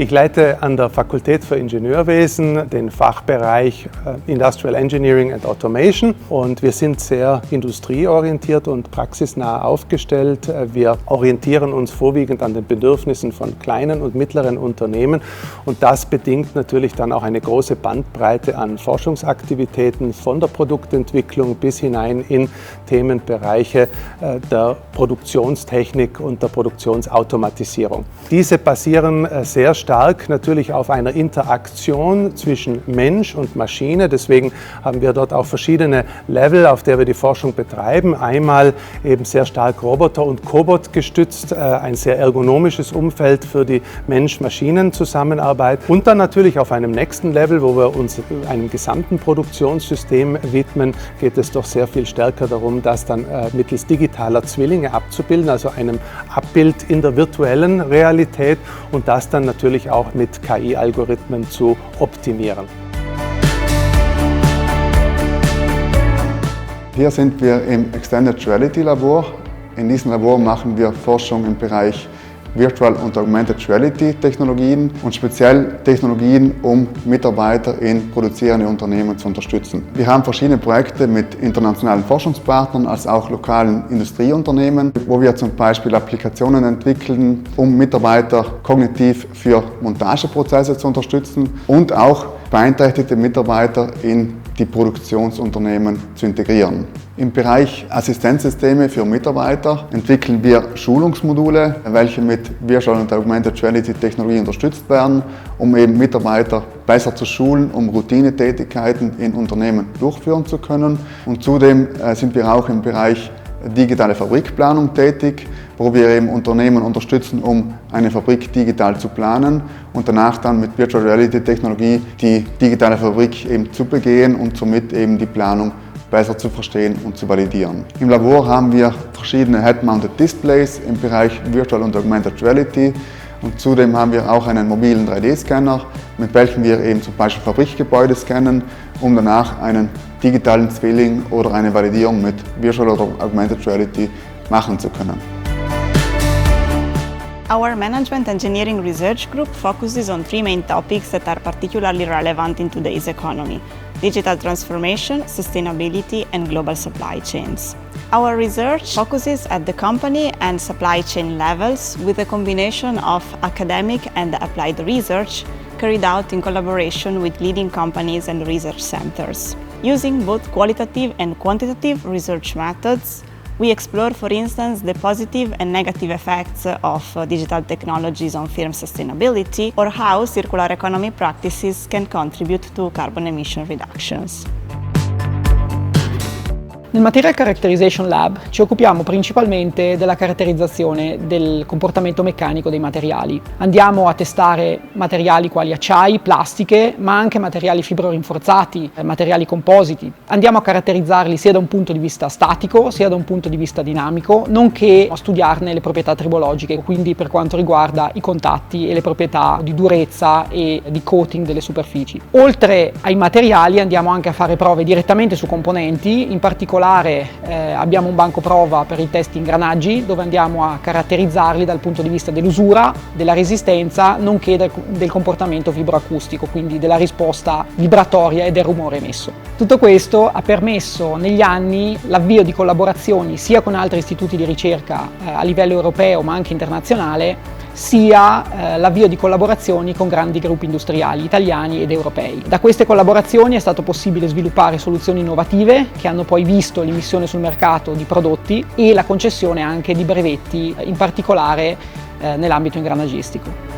Ich leite an der Fakultät für Ingenieurwesen den Fachbereich Industrial Engineering and Automation und wir sind sehr industrieorientiert und praxisnah aufgestellt. Wir orientieren uns vorwiegend an den Bedürfnissen von kleinen und mittleren Unternehmen und das bedingt natürlich dann auch eine große Bandbreite an Forschungsaktivitäten von der Produktentwicklung bis hinein in Themenbereiche der Produktionstechnik und der Produktionsautomatisierung. Diese basieren sehr stark natürlich auf einer Interaktion zwischen Mensch und Maschine. Deswegen haben wir dort auch verschiedene Level, auf der wir die Forschung betreiben. Einmal eben sehr stark Roboter- und Cobot gestützt, ein sehr ergonomisches Umfeld für die Mensch-Maschinen-Zusammenarbeit. Und dann natürlich auf einem nächsten Level, wo wir uns einem gesamten Produktionssystem widmen, geht es doch sehr viel stärker darum, das dann mittels digitaler Zwillinge abzubilden, also einem Abbild in der virtuellen Realität und das dann natürlich auch mit KI-Algorithmen zu optimieren. Hier sind wir im Extended Reality Labor. In diesem Labor machen wir Forschung im Bereich Virtual und Augmented Reality Technologien und speziell Technologien, um Mitarbeiter in produzierende Unternehmen zu unterstützen. Wir haben verschiedene Projekte mit internationalen Forschungspartnern als auch lokalen Industrieunternehmen, wo wir zum Beispiel Applikationen entwickeln, um Mitarbeiter kognitiv für Montageprozesse zu unterstützen und auch beeinträchtigte Mitarbeiter in die Produktionsunternehmen zu integrieren. Im Bereich Assistenzsysteme für Mitarbeiter entwickeln wir Schulungsmodule, welche mit Virtual und Augmented Reality Technologie unterstützt werden, um eben Mitarbeiter besser zu schulen, um Routinetätigkeiten in Unternehmen durchführen zu können. Und zudem sind wir auch im Bereich digitale Fabrikplanung tätig, wo wir eben Unternehmen unterstützen, um eine Fabrik digital zu planen und danach dann mit Virtual Reality Technologie die digitale Fabrik eben zu begehen und somit eben die Planung besser zu verstehen und zu validieren. Im Labor haben wir verschiedene Head-Mounted Displays im Bereich Virtual und Augmented Reality und zudem haben wir auch einen mobilen 3D-Scanner, mit welchem wir eben zum Beispiel Fabrikgebäude scannen, um danach einen digitalen Zwilling oder eine Validierung mit Virtual oder Augmented Reality machen zu können. Our Management Engineering Research Group focuses on three main topics that are particularly relevant in today's economy: digital transformation, sustainability, and global supply chains. Our research focuses at the company and supply chain levels with a combination of academic and applied research carried out in collaboration with leading companies and research centers. Using both qualitative and quantitative research methods, we explore, for instance, the positive and negative effects of digital technologies on firm sustainability or how circular economy practices can contribute to carbon emission reductions. Nel Material Characterization Lab ci occupiamo principalmente della caratterizzazione del comportamento meccanico dei materiali. Andiamo a testare materiali quali acciai, plastiche, ma anche materiali fibrorinforzati, materiali compositi. Andiamo a caratterizzarli sia da un punto di vista statico, sia da un punto di vista dinamico, nonché a studiarne le proprietà tribologiche, quindi per quanto riguarda i contatti e le proprietà di durezza e di coating delle superfici. Oltre ai materiali andiamo anche a fare prove direttamente su componenti, in particolare abbiamo un banco prova per i test di ingranaggi dove andiamo a caratterizzarli dal punto di vista dell'usura, della resistenza, nonché del comportamento vibroacustico, quindi della risposta vibratoria e del rumore emesso. Tutto questo ha permesso negli anni l'avvio di collaborazioni sia con altri istituti di ricerca a livello europeo ma anche internazionale, sia l'avvio di collaborazioni con grandi gruppi industriali italiani ed europei. Da queste collaborazioni è stato possibile sviluppare soluzioni innovative che hanno poi visto l'immissione sul mercato di prodotti e la concessione anche di brevetti, in particolare nell'ambito ingranaggistico.